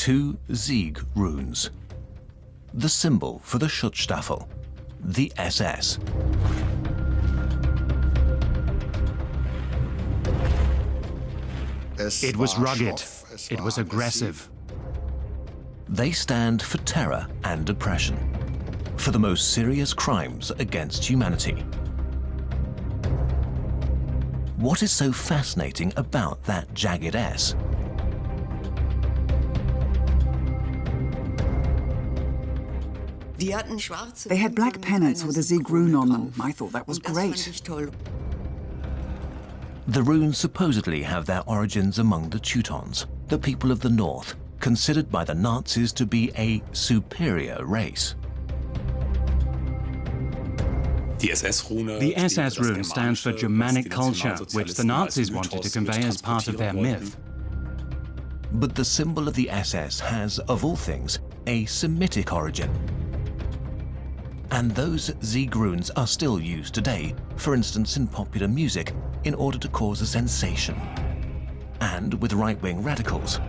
2 Sieg runes, the symbol for the Schutzstaffel, the SS. It was rugged. It was aggressive. They stand for terror and oppression, for the most serious crimes against humanity. What is so fascinating about that jagged S? They had black pennants with a Sieg rune on them. I thought that was great. The runes supposedly have their origins among the Teutons, the people of the north, considered by the Nazis to be a superior race. The SS rune stands for Germanic culture, which the Nazis wanted to convey as part of their myth. But the symbol of the SS has, of all things, a Semitic origin. And those Sieg runes are still used today, for instance in popular music, in order to cause a sensation. And with right-wing radicals.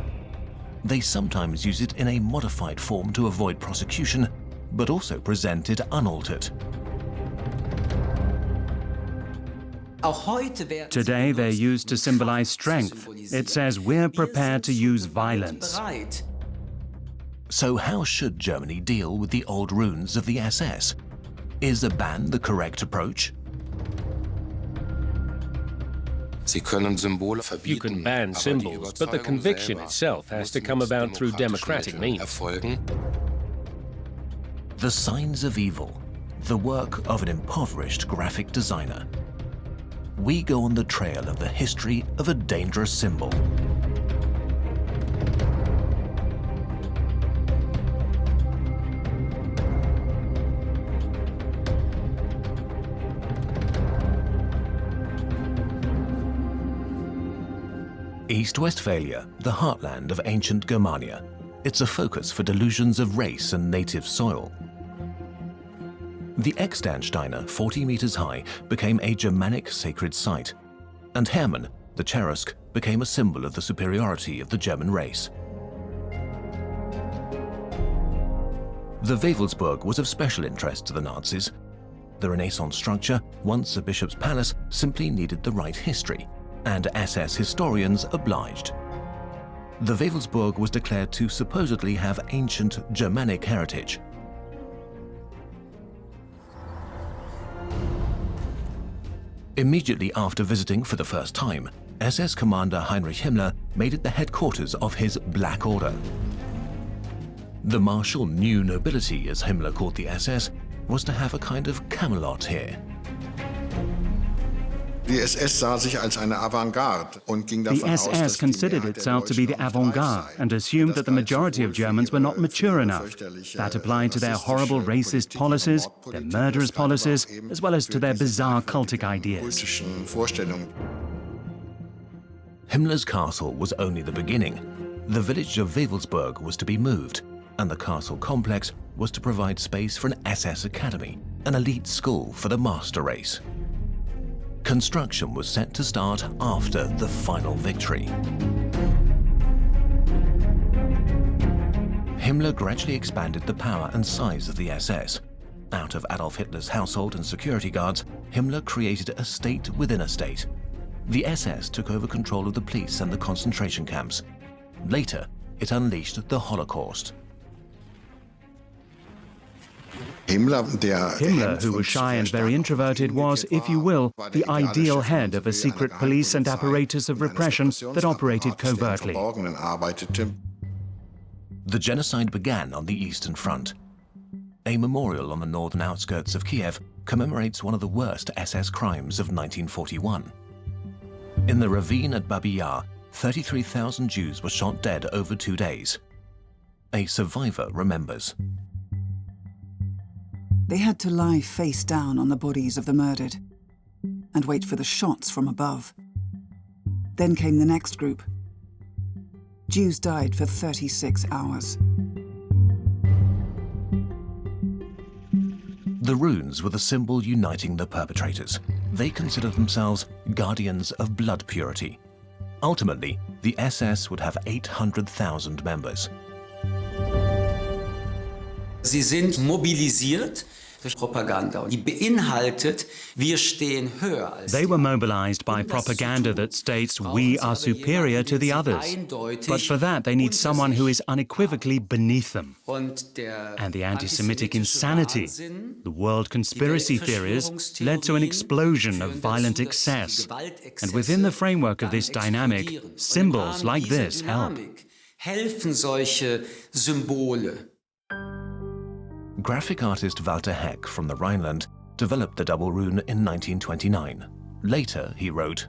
They sometimes use it in a modified form to avoid prosecution, but also present it unaltered. Today they're used to symbolize strength. It says we're prepared to use violence. So how should Germany deal with the old runes of the SS? Is a ban the correct approach? You can ban symbols, but the conviction itself has to come about through democratic means. The Signs of Evil, the work of an impoverished graphic designer. We go on the trail of the history of a dangerous symbol. East Westphalia, the heartland of ancient Germania. It's a focus for delusions of race and native soil. The Externsteiner, 40 meters high, became a Germanic sacred site, and Hermann, the Cherusk, became a symbol of the superiority of the German race. The Wewelsburg was of special interest to the Nazis. The Renaissance structure, once a bishop's palace, simply needed the right history, and SS historians obliged. The Wewelsburg was declared to supposedly have ancient Germanic heritage. Immediately after visiting for the first time, SS commander Heinrich Himmler made it the headquarters of his Black Order. The martial new nobility, as Himmler called the SS, was to have a kind of Camelot here. The SS considered itself to be the avant-garde and assumed that the majority of Germans were not mature enough. That applied to their horrible racist policies, their murderous policies, as well as to their bizarre cultic ideas. Himmler's castle was only the beginning. The village of Wewelsburg was to be moved, and the castle complex was to provide space for an SS academy, an elite school for the master race. Construction was set to start after the final victory. Himmler gradually expanded the power and size of the SS. Out of Adolf Hitler's household and security guards, Himmler created a state within a state. The SS took over control of the police and the concentration camps. Later, it unleashed the Holocaust. Himmler, who was shy and very introverted, was, if you will, the ideal head of a secret police and apparatus of repression that operated covertly. The genocide began on the Eastern Front. A memorial on the northern outskirts of Kiev commemorates one of the worst SS crimes of 1941. In the ravine at Babi Yar, 33,000 Jews were shot dead over 2 days. A survivor remembers. They had to lie face down on the bodies of the murdered and wait for the shots from above. Then came the next group. Jews died for 36 hours. The runes were the symbol uniting the perpetrators. They considered themselves guardians of blood purity. Ultimately, the SS would have 800,000 members. Sie sind mobilisiert durch Propaganda. Die beinhaltet, wir stehen höher als They were mobilized by propaganda that states we are superior to the others. But for that, they need someone who is unequivocally beneath them. And the anti-Semitic insanity, the world conspiracy theories, led to an explosion of violent excess. And within the framework of this dynamic, symbols like this help. Helfen solche Symbole. Graphic artist Walter Heck from the Rhineland developed the double rune in 1929. Later, he wrote,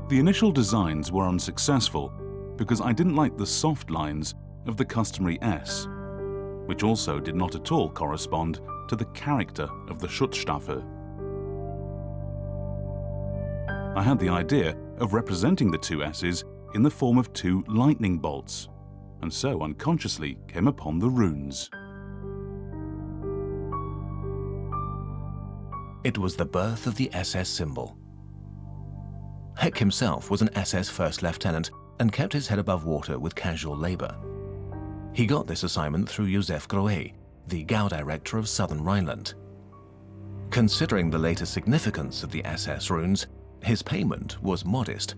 "The initial designs were unsuccessful because I didn't like the soft lines of the customary S, which also did not at all correspond to the character of the Schutzstaffel. I had the idea of representing the two S's in the form of two lightning bolts, and so unconsciously came upon the runes." It was the birth of the SS symbol. Heck himself was an SS first lieutenant and kept his head above water with casual labor. He got this assignment through Josef Grohe, the Gau director of southern Rhineland. Considering the later significance of the SS runes, his payment was modest,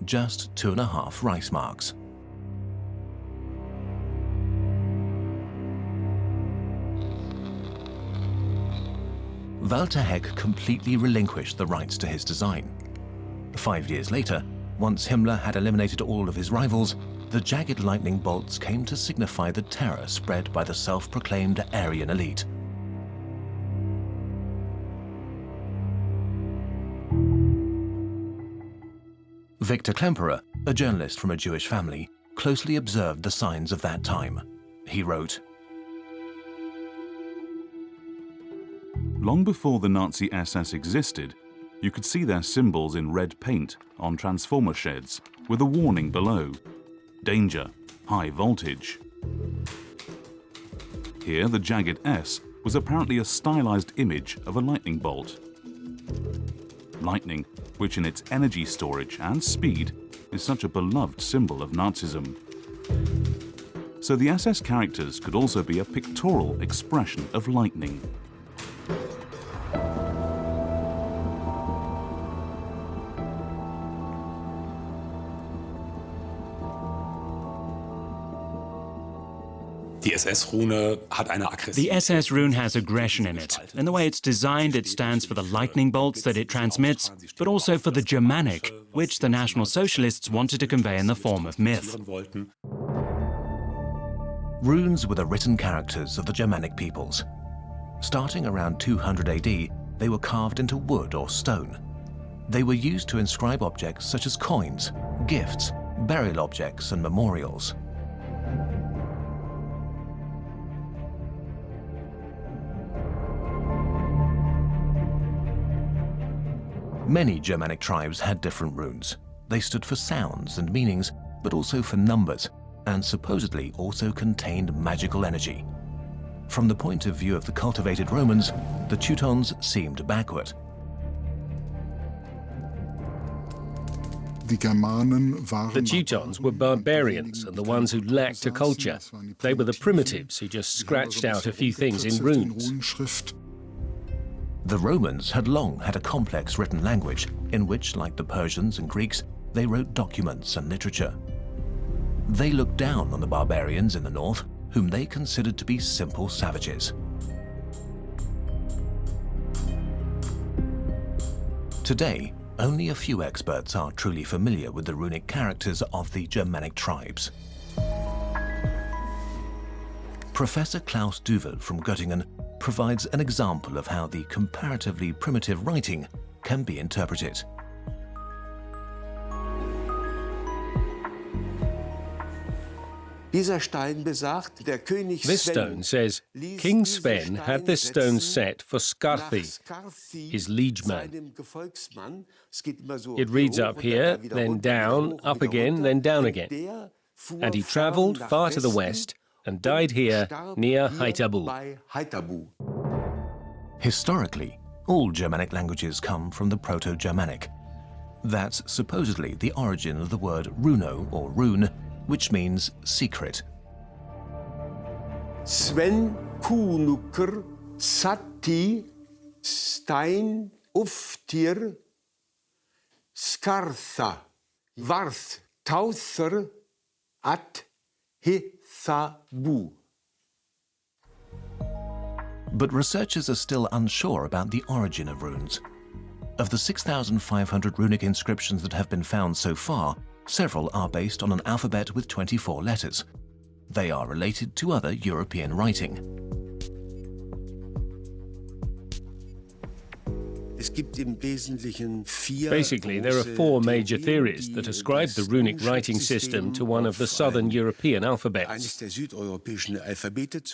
just 2.5 Reichsmarks. Walter Heck completely relinquished the rights to his design. 5 years later, once Himmler had eliminated all of his rivals, the jagged lightning bolts came to signify the terror spread by the self-proclaimed Aryan elite. Victor Klemperer, a journalist from a Jewish family, closely observed the signs of that time. He wrote, "Long before the Nazi SS existed, you could see their symbols in red paint on transformer sheds with a warning below: danger, high voltage. Here, the jagged S was apparently a stylized image of a lightning bolt. Lightning, which in its energy storage and speed is such a beloved symbol of Nazism. So the SS characters could also be a pictorial expression of lightning." The SS rune has aggression in it. In the way it's designed, it stands for the lightning bolts that it transmits, but also for the Germanic, which the National Socialists wanted to convey in the form of myth. Runes were the written characters of the Germanic peoples. Starting around 200 AD, they were carved into wood or stone. They were used to inscribe objects such as coins, gifts, burial objects, and memorials. Many Germanic tribes had different runes. They stood for sounds and meanings, but also for numbers, and supposedly also contained magical energy. From the point of view of the cultivated Romans, the Teutons seemed backward. The Teutons were barbarians and the ones who lacked a culture. They were the primitives who just scratched out a few things in runes. The Romans had long had a complex written language in which, like the Persians and Greeks, they wrote documents and literature. They looked down on the barbarians in the north, whom they considered to be simple savages. Today, only a few experts are truly familiar with the runic characters of the Germanic tribes. Professor Klaus Duvel from Göttingen provides an example of how the comparatively primitive writing can be interpreted. This stone says, King Sven had this stone set for Skarthi, his liegeman. It reads up here, then down, up again, then down again. And he travelled far to the west and died here near Haithabu. Historically, all Germanic languages come from the Proto-Germanic. That's supposedly the origin of the word runo or rune, which means secret. Sven Kunuker Sati Stein Uftir Skartha Varth Tauther At Hithabu. But researchers are still unsure about the origin of runes. Of the 6,500 runic inscriptions that have been found so far, several are based on an alphabet with 24 letters. They are related to other European writing. Basically, there are four major theories that ascribe the runic writing system to one of the southern European alphabets,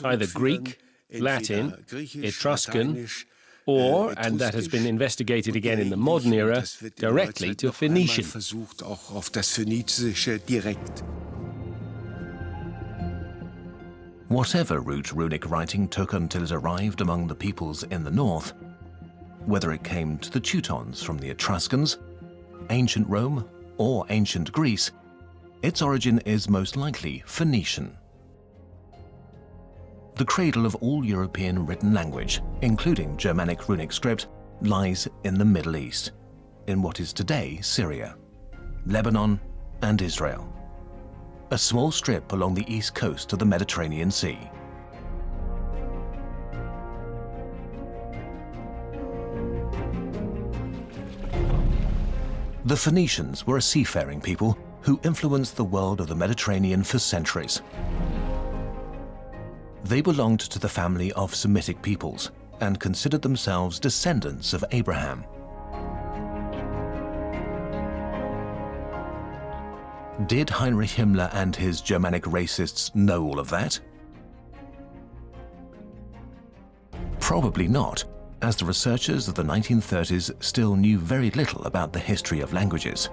either Greek, Latin, Etruscan, or, and that has been investigated again in the modern era, directly to Phoenician. Whatever route runic writing took until it arrived among the peoples in the north, whether it came to the Teutons from the Etruscans, ancient Rome, or ancient Greece, its origin is most likely Phoenician. The cradle of all European written language, including Germanic runic script, lies in the Middle East, in what is today Syria, Lebanon, and Israel. A small strip along the east coast of the Mediterranean Sea. The Phoenicians were a seafaring people who influenced the world of the Mediterranean for centuries. They belonged to the family of Semitic peoples and considered themselves descendants of Abraham. Did Heinrich Himmler and his Germanic racists know all of that? Probably not, as the researchers of the 1930s still knew very little about the history of languages.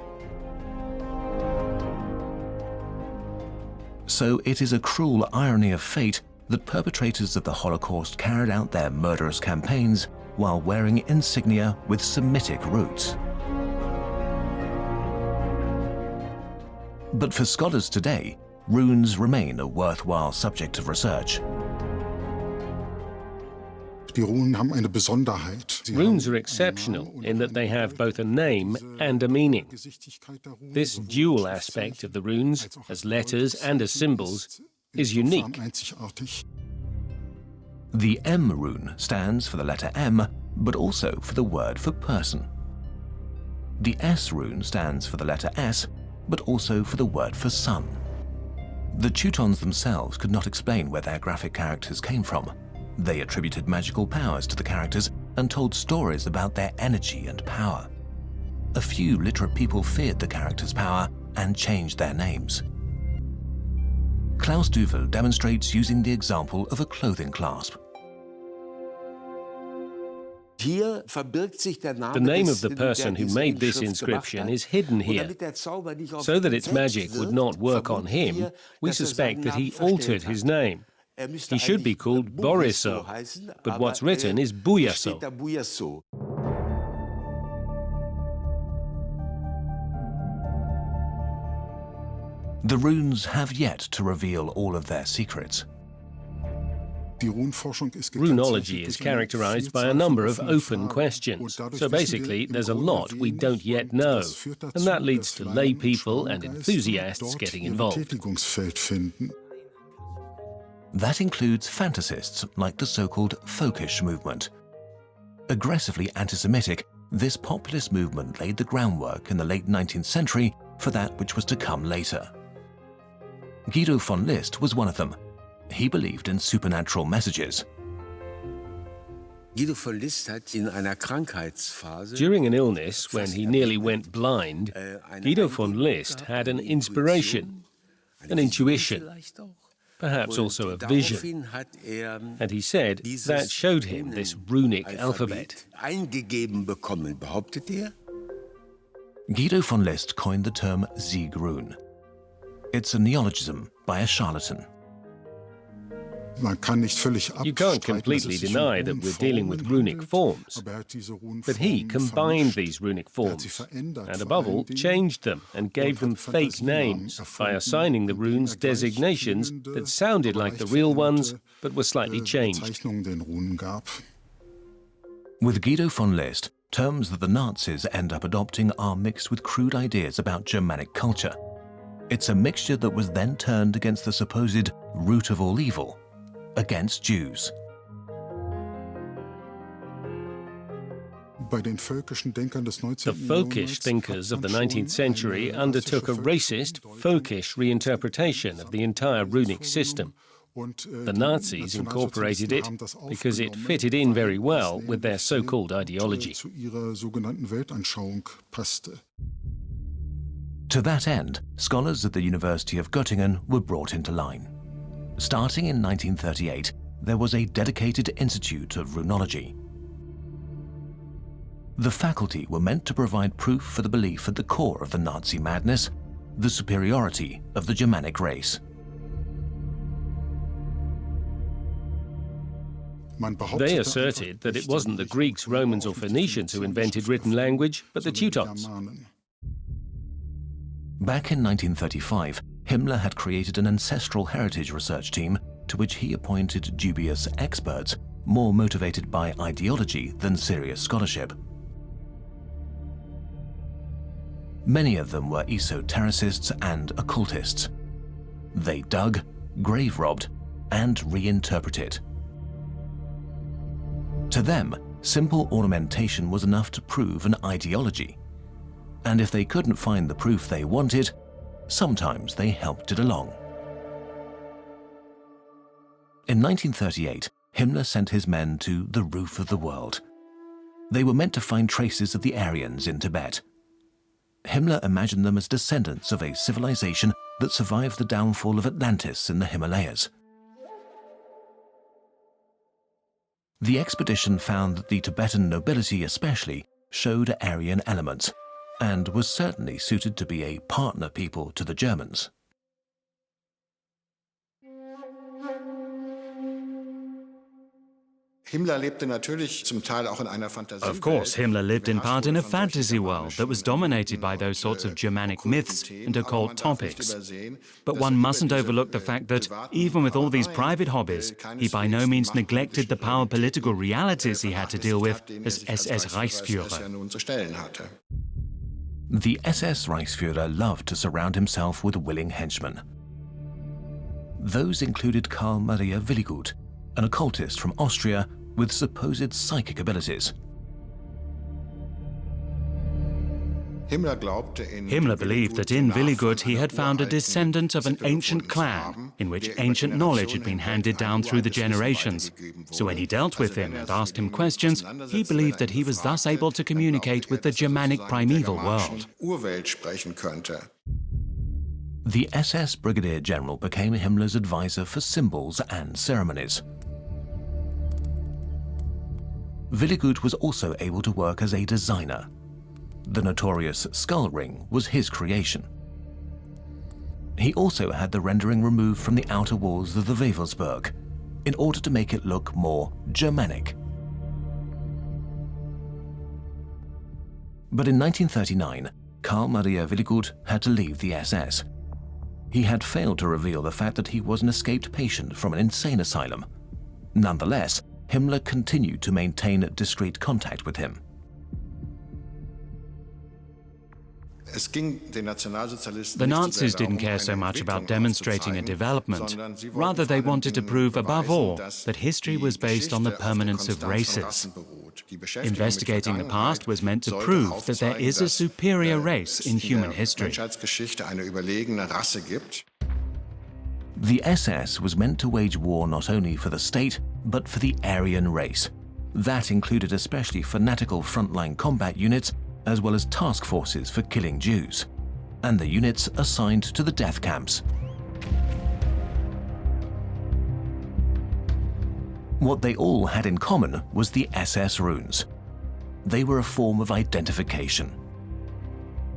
So it is a cruel irony of fate that perpetrators of the Holocaust carried out their murderous campaigns while wearing insignia with Semitic roots. But for scholars today, runes remain a worthwhile subject of research. Runes are exceptional in that they have both a name and a meaning. This dual aspect of the runes, as letters and as symbols, is unique. The M rune stands for the letter M, but also for the word for person. The S rune stands for the letter S, but also for the word for sun. The Teutons themselves could not explain where their graphic characters came from. They attributed magical powers to the characters and told stories about their energy and power. A few literate people feared the characters' power and changed their names. Klaus Duvel demonstrates using the example of a clothing clasp. The name of the person who made this inscription is hidden here. So that its magic would not work on him, we suspect that he altered his name. He should be called Boriso, but what's written is Buyaso. The runes have yet to reveal all of their secrets. Runology is characterized by a number of open questions. So basically, there's a lot we don't yet know, and that leads to lay people and enthusiasts getting involved. That includes fantasists like the so-called folkish movement. Aggressively anti-Semitic, this populist movement laid the groundwork in the late 19th century for that which was to come later. Guido von List was one of them. He believed in supernatural messages. During an illness when he nearly went blind, Guido von List had an inspiration, an intuition, perhaps also a vision. And he said that showed him this runic alphabet. Guido von List coined the term Sieg rune. It's a neologism by a charlatan. You can't completely deny that we're dealing with runic forms, but he combined these runic forms, and above all, changed them and gave them fake names by assigning the runes designations that sounded like the real ones, but were slightly changed. With Guido von List, terms that the Nazis end up adopting are mixed with crude ideas about Germanic culture. It's a mixture that was then turned against the supposed root of all evil, against Jews. The folkish thinkers of the 19th century undertook a racist, folkish reinterpretation of the entire runic system. The Nazis incorporated it because it fitted in very well with their so-called ideology. To that end, scholars at the University of Göttingen were brought into line. Starting in 1938, there was a dedicated Institute of Runology. The faculty were meant to provide proof for the belief at the core of the Nazi madness, the superiority of the Germanic race. They asserted that it wasn't the Greeks, Romans or Phoenicians who invented written language, but the Teutons. Back in 1935, Himmler had created an ancestral heritage research team to which he appointed dubious experts, more motivated by ideology than serious scholarship. Many of them were esotericists and occultists. They dug, grave robbed, and reinterpreted. To them, simple ornamentation was enough to prove an ideology. And if they couldn't find the proof they wanted, sometimes they helped it along. In 1938, Himmler sent his men to the roof of the world. They were meant to find traces of the Aryans in Tibet. Himmler imagined them as descendants of a civilization that survived the downfall of Atlantis in the Himalayas. The expedition found that the Tibetan nobility especially showed Aryan elements, and was certainly suited to be a partner people to the Germans. Of course, Himmler lived in part in a fantasy world that was dominated by those sorts of Germanic myths and occult topics. But one mustn't overlook the fact that, even with all these private hobbies, he by no means neglected the power political realities he had to deal with as SS Reichsführer. The SS Reichsführer loved to surround himself with willing henchmen. Those included Karl Maria Willigut, an occultist from Austria with supposed psychic abilities. Himmler believed that in Willigut he had found a descendant of an ancient clan in which ancient knowledge had been handed down through the generations. So when he dealt with him and asked him questions, he believed that he was thus able to communicate with the Germanic primeval world. The SS Brigadier General became Himmler's advisor for symbols and ceremonies. Willigut was also able to work as a designer. The notorious skull ring was his creation. He also had the rendering removed from the outer walls of the Wewelsburg in order to make it look more Germanic. But in 1939, Karl Maria Willigut had to leave the SS. He had failed to reveal the fact that he was an escaped patient from an insane asylum. Nonetheless, Himmler continued to maintain discreet contact with him. The Nazis didn't care so much about demonstrating a development. Rather, they wanted to prove, above all, that history was based on the permanence of races. Investigating the past was meant to prove that there is a superior race in human history. The SS was meant to wage war not only for the state, but for the Aryan race. That included especially fanatical frontline combat units, as well as task forces for killing Jews, and the units assigned to the death camps. What they all had in common was the SS runes. They were a form of identification.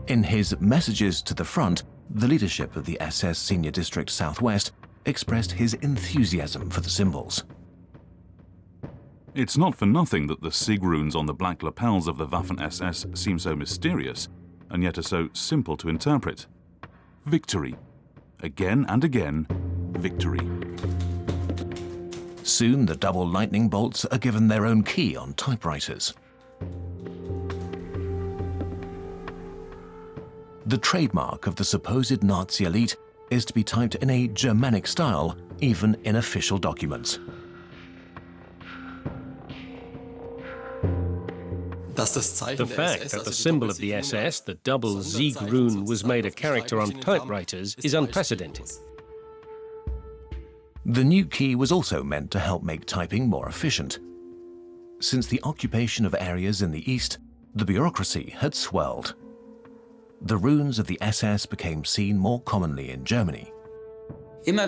In his messages to the front, the leadership of the SS Senior District Southwest expressed his enthusiasm for the symbols. It's not for nothing that the Sig runes on the black lapels of the Waffen-SS seem so mysterious, and yet are so simple to interpret. Victory. Again and again, victory. Soon the double lightning bolts are given their own key on typewriters. The trademark of the supposed Nazi elite is to be typed in a Germanic style, even in official documents. The fact that the symbol of the SS, the double Sieg rune, was made a character on typewriters is unprecedented. The new key was also meant to help make typing more efficient. Since the occupation of areas in the East, the bureaucracy had swelled. The runes of the SS became seen more commonly in Germany. People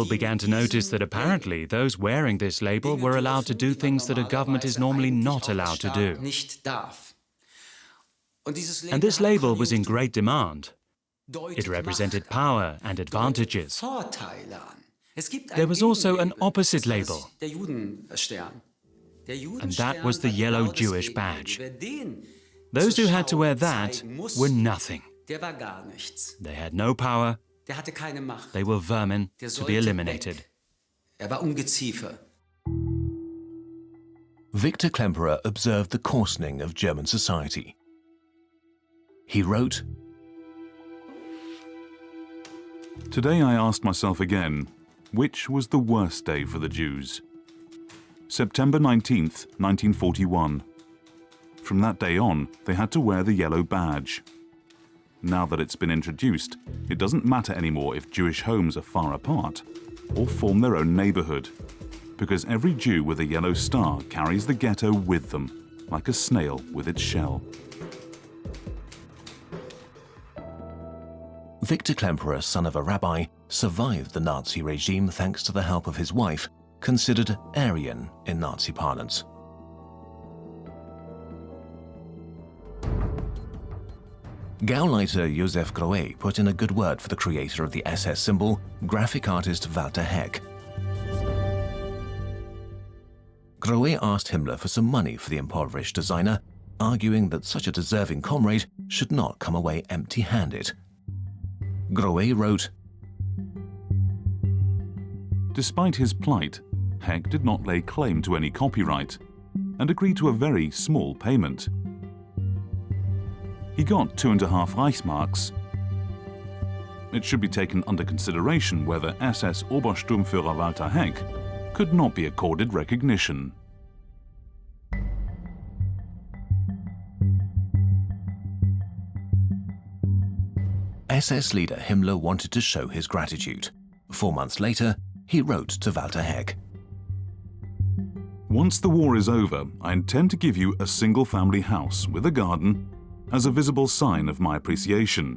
began to notice that apparently those wearing this label were allowed to do things that a government is normally not allowed to do. And this label was in great demand. It represented power and advantages. There was also an opposite label, and that was the yellow Jewish badge. Those who had to wear that were nothing. They had no power. They were vermin to be eliminated. Victor Klemperer observed the coarsening of German society. He wrote, Today I asked myself again, which was the worst day for the Jews? September 19th, 1941. From that day on, they had to wear the yellow badge. Now that it's been introduced, it doesn't matter anymore if Jewish homes are far apart or form their own neighborhood, because every Jew with a yellow star carries the ghetto with them, like a snail with its shell. Victor Klemperer, son of a rabbi, survived the Nazi regime thanks to the help of his wife, considered Aryan in Nazi parlance. Gauleiter Josef Grohe put in a good word for the creator of the SS symbol, graphic artist Walter Heck. Grohe asked Himmler for some money for the impoverished designer, arguing that such a deserving comrade should not come away empty-handed. Grohe wrote, Despite his plight, Heck did not lay claim to any copyright and agreed to a very small payment. He got 2.5 Reichsmarks. It should be taken under consideration whether SS Obersturmführer Walter Heck could not be accorded recognition. SS leader Himmler wanted to show his gratitude. 4 months later, he wrote to Walter Heck. Once the war is over, I intend to give you a single-family house with a garden as a visible sign of my appreciation.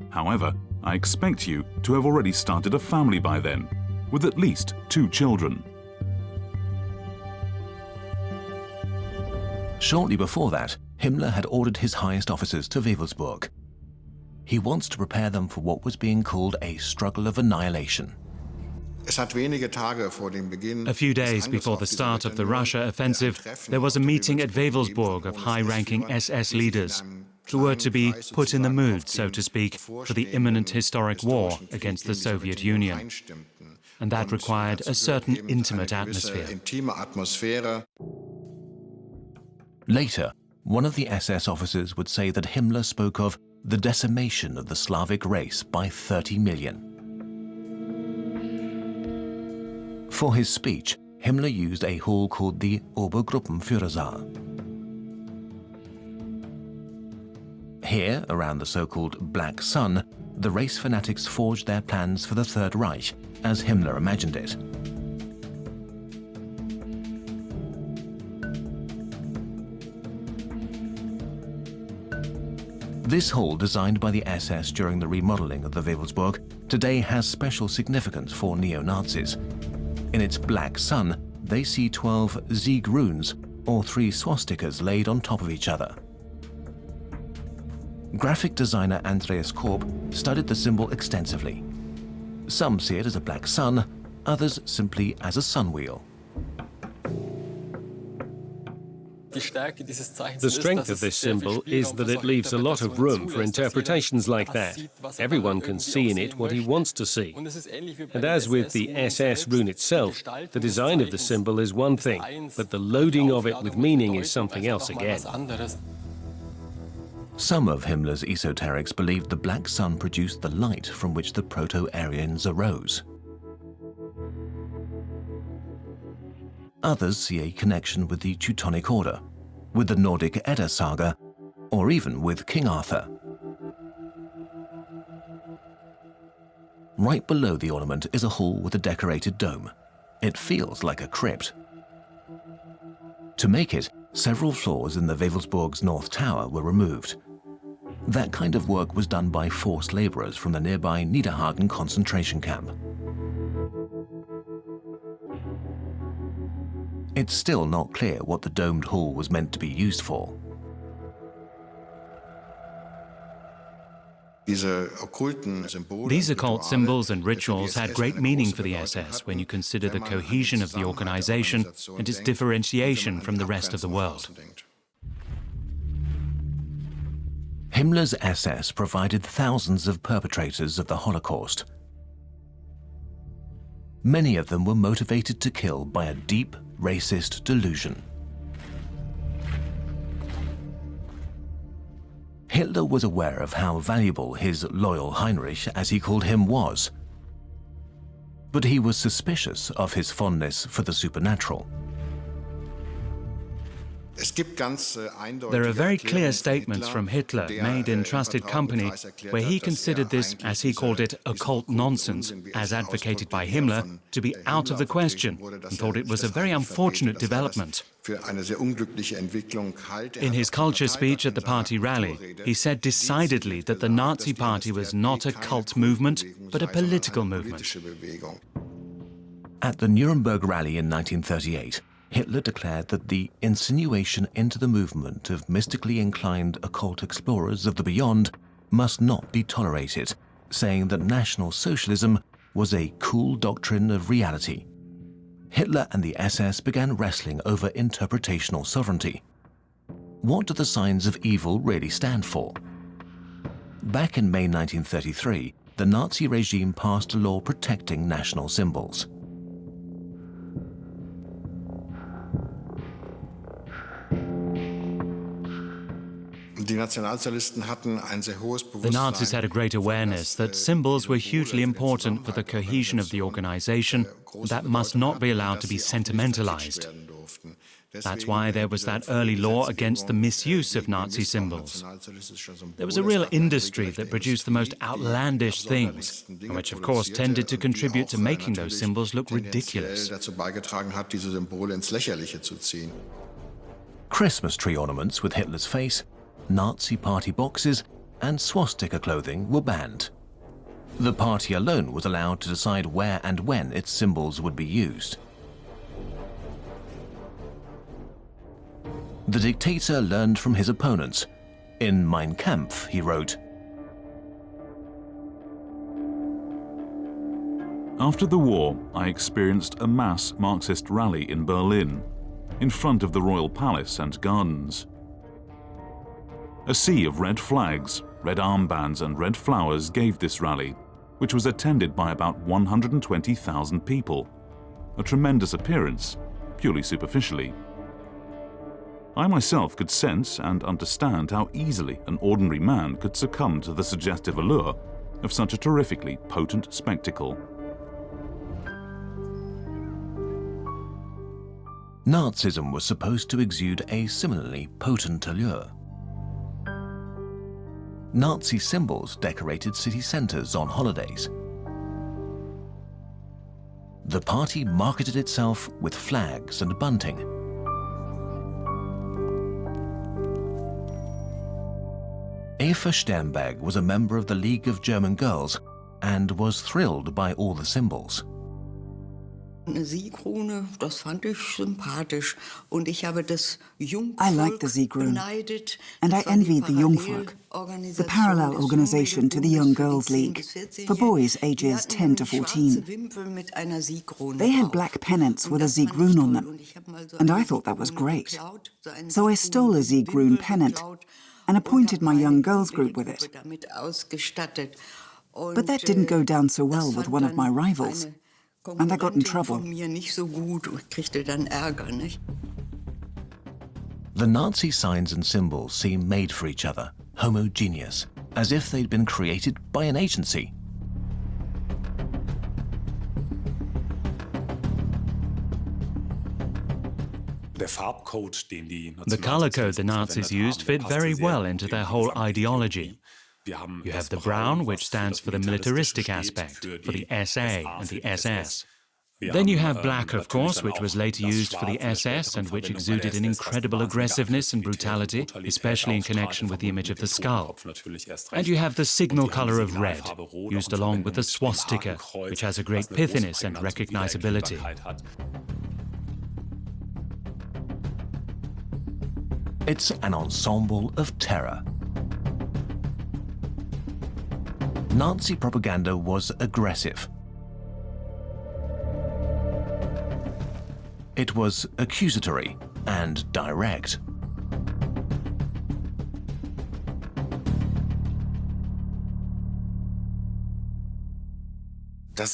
However, I expect you to have already started a family by then, with at least 2 children. Shortly before that, Himmler had ordered his highest officers to Wewelsburg. He wants to prepare them for what was being called a struggle of annihilation. A few days before the start of the Russia offensive, there was a meeting at Wewelsburg of high-ranking SS leaders who were to be put in the mood, so to speak, for the imminent historic war against the Soviet Union. And that required a certain intimate atmosphere. Later, one of the SS officers would say that Himmler spoke of the decimation of the Slavic race by 30 million. For his speech, Himmler used a hall called the Obergruppenführersaal. Here, around the so-called Black Sun, the race fanatics forged their plans for the Third Reich, as Himmler imagined it. This hall, designed by the SS during the remodeling of the Wewelsburg, today has special significance for neo-Nazis. In its black sun, they see 12 Sieg runes, or 3 swastikas laid on top of each other. Graphic designer Andreas Korb studied the symbol extensively. Some see it as a black sun, others simply as a sun wheel. The strength of this symbol is that it leaves a lot of room for interpretations like that. Everyone can see in it what he wants to see. And as with the SS rune itself, the design of the symbol is one thing, but the loading of it with meaning is something else again. Some of Himmler's esoterics believed the black sun produced the light from which the Proto-Aryans arose. Others see a connection with the Teutonic Order, with the Nordic Edda saga, or even with King Arthur. Right below the ornament is a hall with a decorated dome. It feels like a crypt. To make it, several floors in the Wewelsburg's North Tower were removed. That kind of work was done by forced laborers from the nearby Niederhagen concentration camp. It's still not clear what the domed hall was meant to be used for. These occult symbols and rituals had great meaning for the SS when you consider the cohesion of the organization and its differentiation from the rest of the world. Himmler's SS provided thousands of perpetrators of the Holocaust. Many of them were motivated to kill by a deep, racist delusion. Hitler was aware of how valuable his loyal Heinrich, as he called him, was. But he was suspicious of his fondness for the supernatural. There are very clear statements from Hitler made in trusted company where he considered this, as he called it, occult nonsense, as advocated by Himmler, to be out of the question, and thought it was a very unfortunate development. In his culture speech at the party rally, he said decidedly that the Nazi Party was not a cult movement, but a political movement. At the Nuremberg rally in 1938, Hitler declared that the insinuation into the movement of mystically inclined occult explorers of the beyond must not be tolerated, saying that National Socialism was a cool doctrine of reality. Hitler and the SS began wrestling over interpretational sovereignty. What do the signs of evil really stand for? Back in May 1933, the Nazi regime passed a law protecting national symbols. The Nazis had a great awareness that symbols were hugely important for the cohesion of the organization, and that must not be allowed to be sentimentalized. That's why there was that early law against the misuse of Nazi symbols. There was a real industry that produced the most outlandish things, and which of course tended to contribute to making those symbols look ridiculous. Christmas tree ornaments with Hitler's face, Nazi party boxes, and swastika clothing were banned. The party alone was allowed to decide where and when its symbols would be used. The dictator learned from his opponents. In Mein Kampf, he wrote, After the war, I experienced a mass Marxist rally in Berlin, in front of the Royal Palace and Gardens. A sea of red flags, red armbands and red flowers gave this rally, which was attended by about 120,000 people, a tremendous appearance, purely superficially. I myself could sense and understand how easily an ordinary man could succumb to the suggestive allure of such a terrifically potent spectacle. Nazism was supposed to exude a similarly potent allure. Nazi symbols decorated city centers on holidays. The party marketed itself with flags and bunting. Eva Sternberg was a member of the League of German Girls and was thrilled by all the symbols. I like the Sigrun, and I envied the Jungvolk, the parallel organisation to the Young Girls' League, for boys ages 10 to 14. They had black pennants with a Sigrun on them, and I thought that was great. So I stole a Sigrun pennant and appointed my young girls group with it. But that didn't go down so well with one of my rivals, and I got in trouble. The Nazi signs and symbols seem made for each other, homogeneous, as if they'd been created by an agency. The color code the Nazis used fit very well into their whole ideology. You have the brown, which stands for the militaristic aspect, for the SA and the SS. Then you have black, of course, which was later used for the SS and which exuded an incredible aggressiveness and brutality, especially in connection with the image of the skull. And you have the signal color of red, used along with the swastika, which has a great pithiness and recognizability. It's an ensemble of terror. Nazi propaganda was aggressive. It was accusatory and direct. The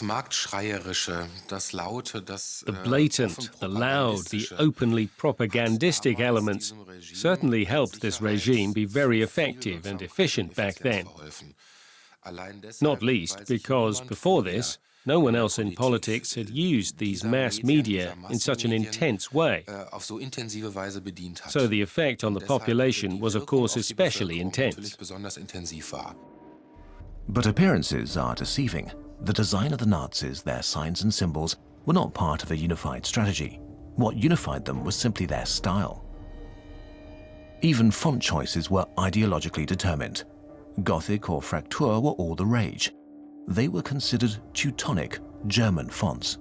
blatant, the loud, the openly propagandistic elements certainly helped this regime be very effective and efficient back then. Not least because, before this, no one else in politics had used these mass media in such an intense way. So the effect on the population was, of course, especially intense. But appearances are deceiving. The design of the Nazis, their signs and symbols, were not part of a unified strategy. What unified them was simply their style. Even font choices were ideologically determined. Gothic or Fraktur were all the rage. They were considered Teutonic, German fonts.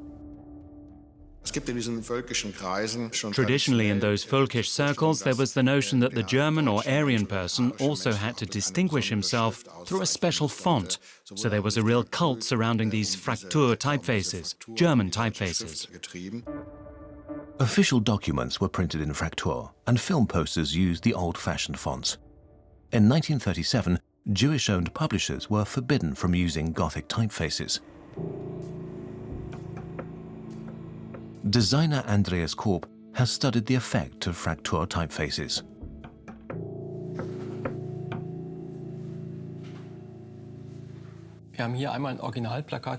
Traditionally, in those folkish circles, there was the notion that the German or Aryan person also had to distinguish himself through a special font. So there was a real cult surrounding these Fraktur typefaces, German typefaces. Official documents were printed in Fraktur, and film posters used the old-fashioned fonts. In 1937, Jewish-owned publishers were forbidden from using Gothic typefaces. Designer Andreas Korb has studied the effect of Fraktur typefaces.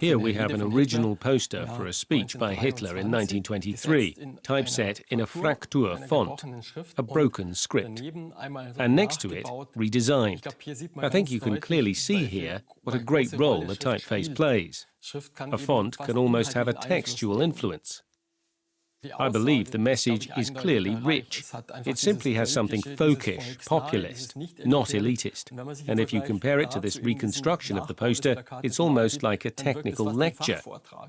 Here we have an original poster for a speech by Hitler in 1923, typeset in a Fraktur font, a broken script, and next to it, redesigned. I think you can clearly see here what a great role the typeface plays. A font can almost have a textual influence. I believe the message is clearly rich. It simply has something folkish, populist, not elitist. And if you compare it to this reconstruction of the poster, it's almost like a technical lecture.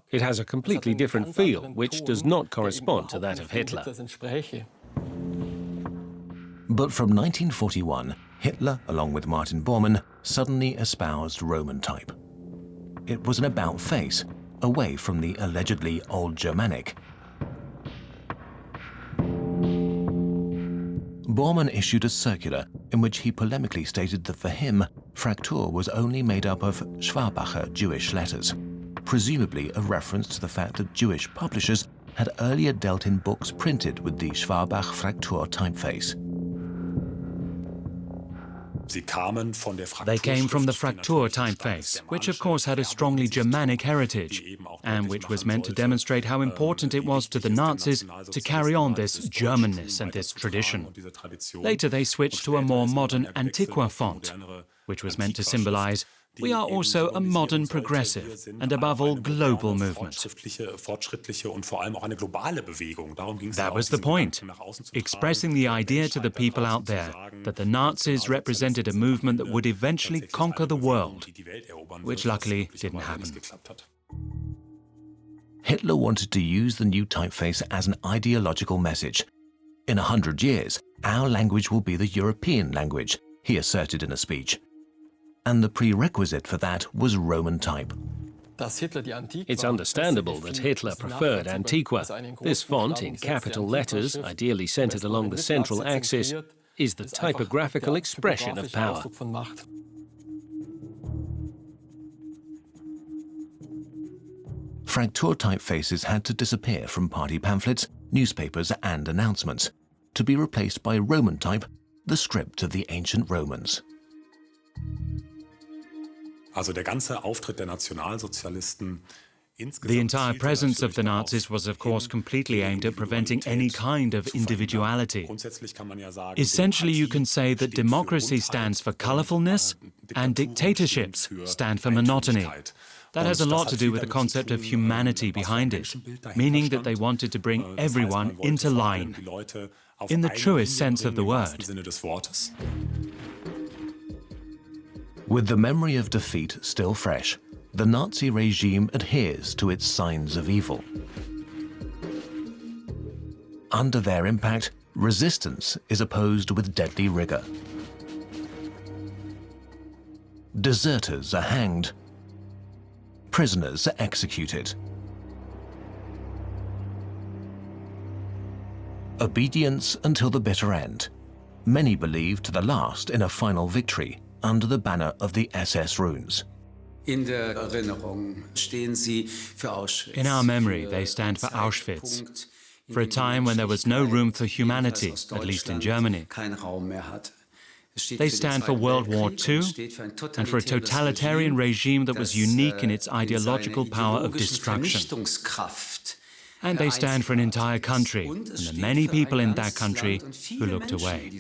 It has a completely different feel, which does not correspond to that of Hitler. But from 1941, Hitler, along with Martin Bormann, suddenly espoused Roman type. It was an about-face, away from the allegedly Old Germanic. Bormann issued a circular in which he polemically stated that for him, Fraktur was only made up of Schwabacher Jewish letters, presumably a reference to the fact that Jewish publishers had earlier dealt in books printed with the Schwabach Fraktur typeface. They came from the Fraktur typeface, which of course had a strongly Germanic heritage, and which was meant to demonstrate how important it was to the Nazis to carry on this Germanness and this tradition. Later they switched to a more modern Antiqua font, which was meant to symbolize we are also a modern progressive and above all global movement. That was the point, expressing the idea to the people out there that the Nazis represented a movement that would eventually conquer the world, which luckily didn't happen. Hitler wanted to use the new typeface as an ideological message. In 100 years, our language will be the European language, he asserted in a speech. And the prerequisite for that was Roman type. It's understandable that Hitler preferred Antiqua. This font in capital letters, ideally centered along the central axis, is the typographical expression of power. Fraktur typefaces had to disappear from party pamphlets, newspapers and announcements, to be replaced by Roman type, the script of the ancient Romans. The entire presence of the Nazis was, of course, completely aimed at preventing any kind of individuality. Essentially, you can say that democracy stands for colorfulness and dictatorships stand for monotony. That has a lot to do with the concept of humanity behind it, meaning that they wanted to bring everyone into line, in the truest sense of the word. With the memory of defeat still fresh, the Nazi regime adheres to its signs of evil. Under their impact, resistance is opposed with deadly rigor. Deserters are hanged. Prisoners are executed. Obedience until the bitter end. Many believe to the last in a final victory under the banner of the SS runes. In our memory, they stand for Auschwitz, for a time when there was no room for humanity, at least in Germany. They stand for World War II and for a totalitarian regime that was unique in its ideological power of destruction. And they stand for an entire country and the many people in that country who looked away.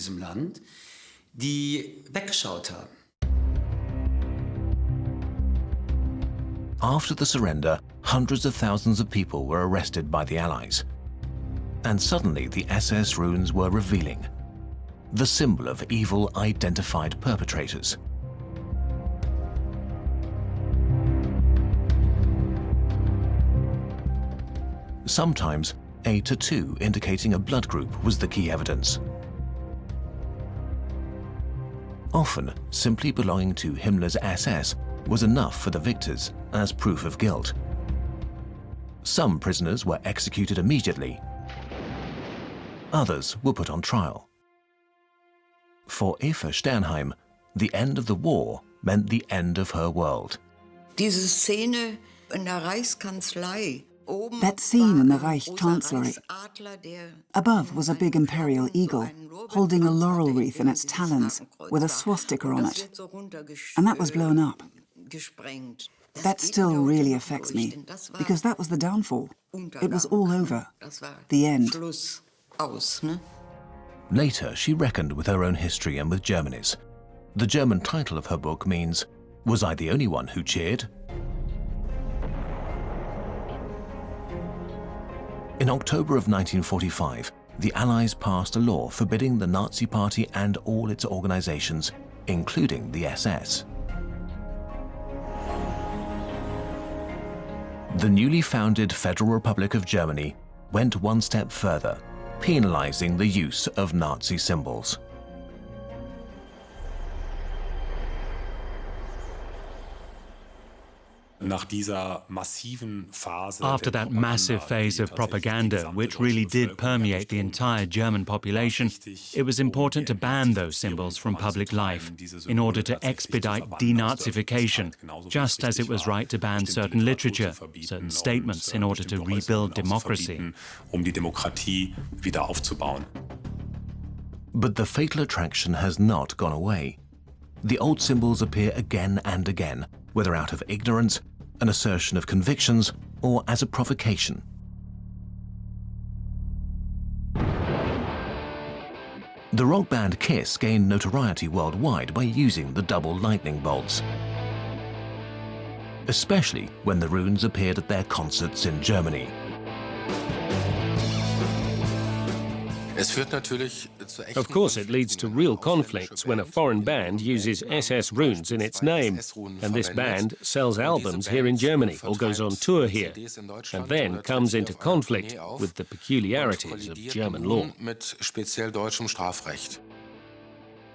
After the surrender, hundreds of thousands of people were arrested by the Allies. And suddenly the SS runes were revealing. The symbol of evil identified perpetrators. Sometimes a tattoo indicating a blood group was the key evidence. Often, simply belonging to Himmler's SS was enough for the victors as proof of guilt. Some prisoners were executed immediately. Others were put on trial. For Eva Sternheim, the end of the war meant the end of her world. That scene in the Reich Chancellery. Above was a big imperial eagle, holding a laurel wreath in its talons with a swastika on it. And that was blown up. That still really affects me, because that was the downfall. It was all over. The end. Later, she reckoned with her own history and with Germany's. The German title of her book means, "Was I the only one who cheered?" In October of 1945, the Allies passed a law forbidding the Nazi Party and all its organizations, including the SS. The newly founded Federal Republic of Germany went one step further, penalizing the use of Nazi symbols. After that massive phase of propaganda, which really did permeate the entire German population, it was important to ban those symbols from public life in order to expedite denazification, just as it was right to ban certain literature, certain statements in order to rebuild democracy. But the fatal attraction has not gone away. The old symbols appear again and again, whether out of ignorance, an assertion of convictions, or as a provocation. The rock band Kiss gained notoriety worldwide by using the double lightning bolts, especially when the runes appeared at their concerts in Germany. Of course, it leads to real conflicts when a foreign band uses SS runes in its name, and this band sells albums here in Germany or goes on tour here, and then comes into conflict with the peculiarities of German law.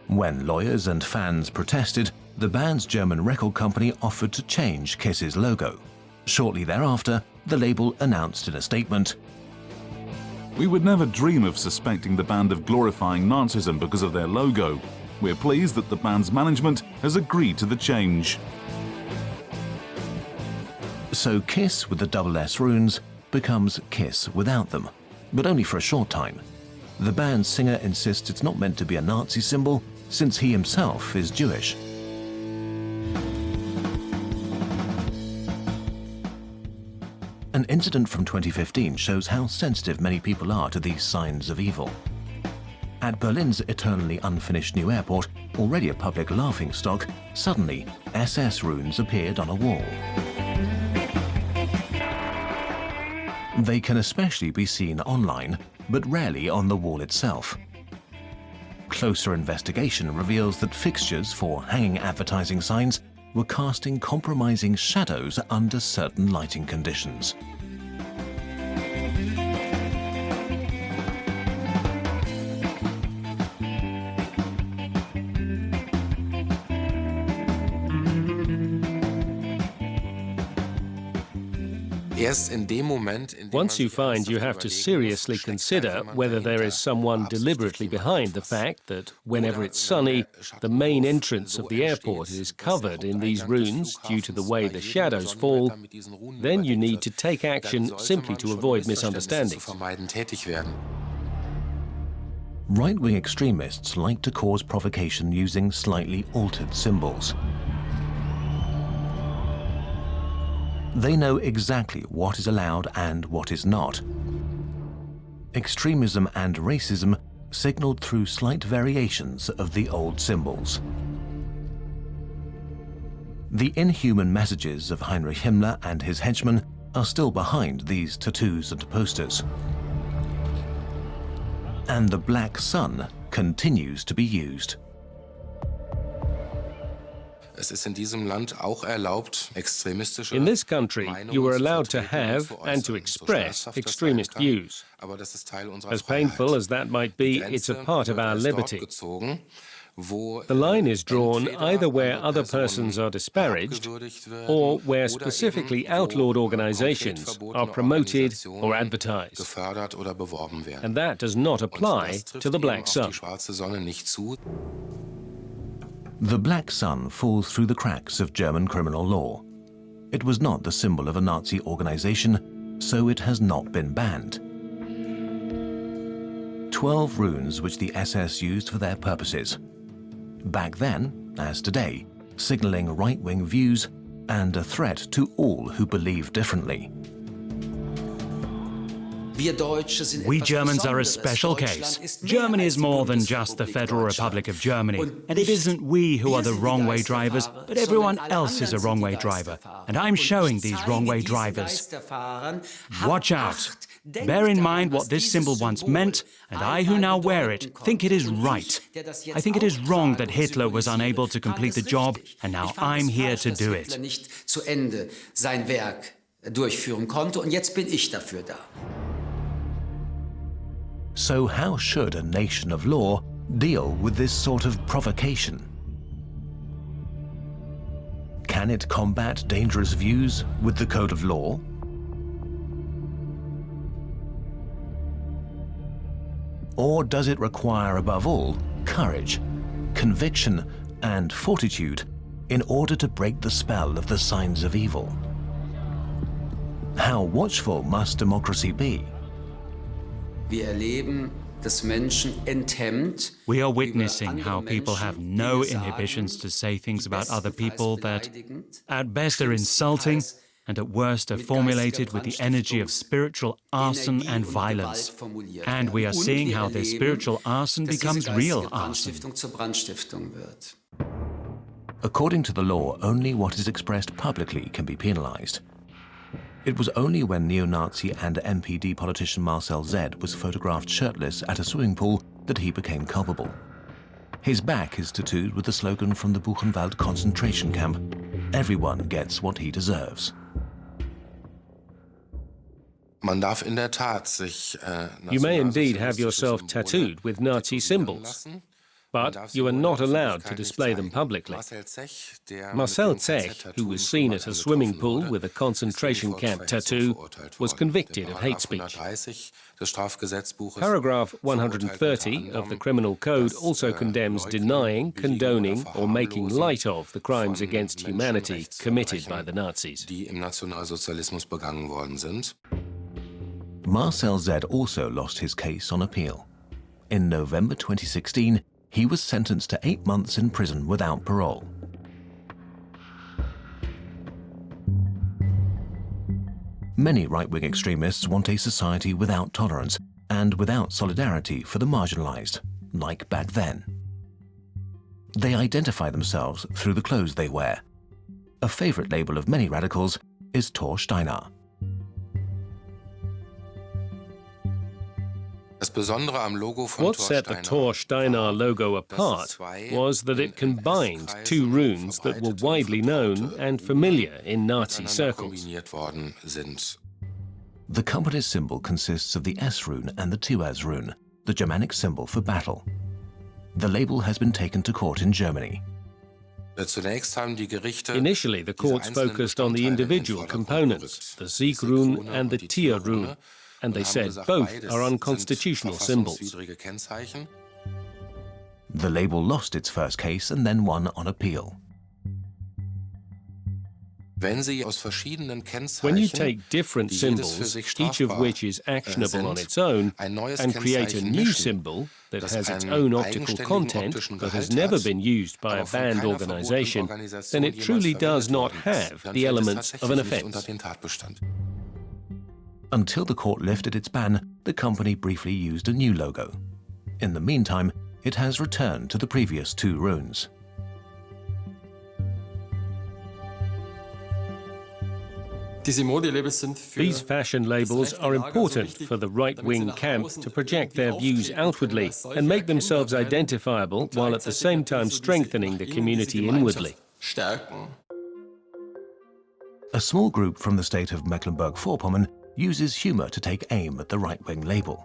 When lawyers and fans protested, the band's German record company offered to change KISS's logo. Shortly thereafter, the label announced in a statement, "We would never dream of suspecting the band of glorifying Nazism because of their logo. We're pleased that the band's management has agreed to the change." So KISS with the double S runes becomes KISS without them, but only for a short time. The band's singer insists it's not meant to be a Nazi symbol, since he himself is Jewish. An incident from 2015 shows how sensitive many people are to these signs of evil. At Berlin's eternally unfinished new airport, already a public laughingstock, suddenly SS runes appeared on a wall. They can especially be seen online, but rarely on the wall itself. Closer investigation reveals that fixtures for hanging advertising signs were casting compromising shadows under certain lighting conditions. Once you find you have to seriously consider whether there is someone deliberately behind the fact that whenever it's sunny, the main entrance of the airport is covered in these runes due to the way the shadows fall, then you need to take action simply to avoid misunderstandings. Right-wing extremists like to cause provocation using slightly altered symbols. They know exactly what is allowed and what is not. Extremism and racism signaled through slight variations of the old symbols. The inhuman messages of Heinrich Himmler and his henchmen are still behind these tattoos and posters. And the black sun continues to be used. In this country, you are allowed to have and to express extremist views. As painful as that might be, it's a part of our liberty. The line is drawn either where other persons are disparaged or where specifically outlawed organizations are promoted or advertised. And that does not apply to the black sun. The black sun falls through the cracks of German criminal law. It was not the symbol of a Nazi organization, so it has not been banned. 12 runes which the SS used for their purposes. Back then, as today, signaling right-wing views and a threat to all who believe differently. We Germans are a special case. Germany is more than just the Federal Republic of Germany. And it isn't we who are the wrong-way drivers, but everyone else is a wrong-way driver. And I'm showing these wrong-way drivers. Watch out. Bear in mind what this symbol once meant, and I who now wear it think it is right. I think it is wrong that Hitler was unable to complete the job, and now I'm here to do it. So how should a nation of law deal with this sort of provocation? Can it combat dangerous views with the code of law? Or does it require, above all, courage, conviction, and fortitude in order to break the spell of the signs of evil? How watchful must democracy be? We are witnessing how people have no inhibitions to say things about other people that, at best, are insulting, and at worst are formulated with the energy of spiritual arson and violence. And we are seeing how this spiritual arson becomes real arson. According to the law, only what is expressed publicly can be penalized. It was only when neo-Nazi and NPD politician Marcel Z was photographed shirtless at a swimming pool that he became culpable. His back is tattooed with the slogan from the Buchenwald concentration camp, "Everyone gets what he deserves." You may indeed have yourself tattooed with Nazi symbols, but you are not allowed to display them publicly. Marcel Zech, who was seen at a swimming pool with a concentration camp tattoo, was convicted of hate speech. Paragraph 130 of the Criminal Code also condemns denying, condoning, or making light of the crimes against humanity committed by the Nazis. Marcel Z also lost his case on appeal. In November 2016, he was sentenced to 8 months in prison without parole. Many right-wing extremists want a society without tolerance and without solidarity for the marginalized, like back then. They identify themselves through the clothes they wear. A favorite label of many radicals is Thor Steiner. What set the Thor Steiner logo apart was that it combined two runes that were widely known and familiar in Nazi circles. The company's symbol consists of the S rune and the 2S rune, the Germanic symbol for battle. The label has been taken to court in Germany. Initially, the courts focused on the individual components, the Sieg rune and the Tier rune, and they said both are unconstitutional symbols. The label lost its first case and then won on appeal. When you take different symbols, each of which is actionable on its own, and create a new symbol that has its own optical content but has never been used by a banned organization, then it truly does not have the elements of an offense. Until the court lifted its ban, the company briefly used a new logo. In the meantime, it has returned to the previous two runes. These fashion labels are important for the right-wing camp to project their views outwardly and make themselves identifiable while at the same time strengthening the community inwardly. A small group from the state of Mecklenburg-Vorpommern uses humor to take aim at the right-wing label.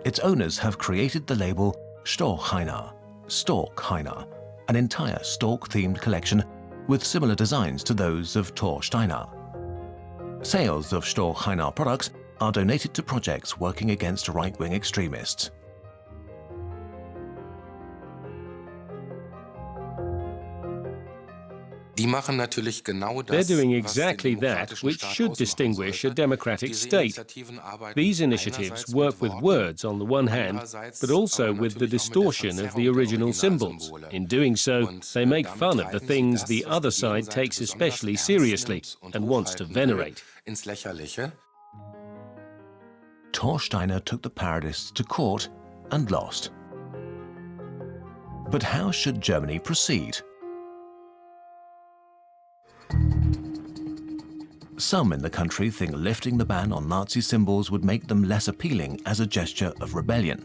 Its owners have created the label Storchheiner, Storchheiner, an entire stork-themed collection with similar designs to those of Thor Steiner. Sales of Storchheiner products are donated to projects working against right-wing extremists. They're doing exactly that which should distinguish a democratic state. These initiatives work with words on the one hand, but also with the distortion of the original symbols. In doing so, they make fun of the things the other side takes especially seriously and wants to venerate. Thor Steiner took the parodists to court and lost. But how should Germany proceed? Some in the country think lifting the ban on Nazi symbols would make them less appealing as a gesture of rebellion.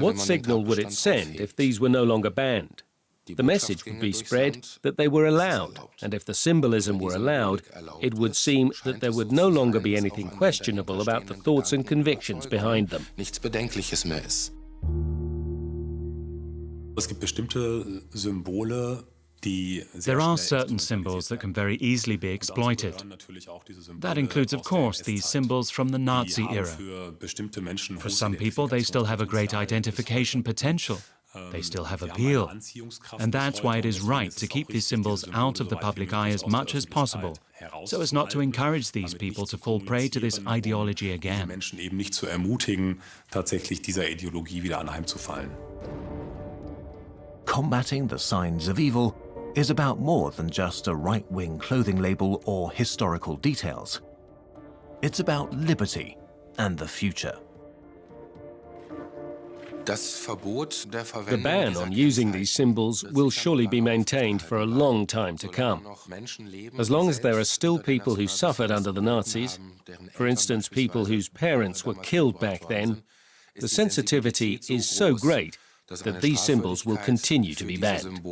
What signal would it send if these were no longer banned? The message would be spread that they were allowed, and if the symbolism were allowed, it would seem that there would no longer be anything questionable about the thoughts and convictions behind them. There are certain symbols that can very easily be exploited. That includes, of course, these symbols from the Nazi era. For some people, they still have a great identification potential. They still have appeal. And that's why it is right to keep these symbols out of the public eye as much as possible, so as not to encourage these people to fall prey to this ideology again. Combating the signs of evil is about more than just a right-wing clothing label or historical details. It's about liberty and the future. The ban on using these symbols will surely be maintained for a long time to come. As long as there are still people who suffered under the Nazis, for instance, people whose parents were killed back then, the sensitivity is so great that these symbols will continue to be banned.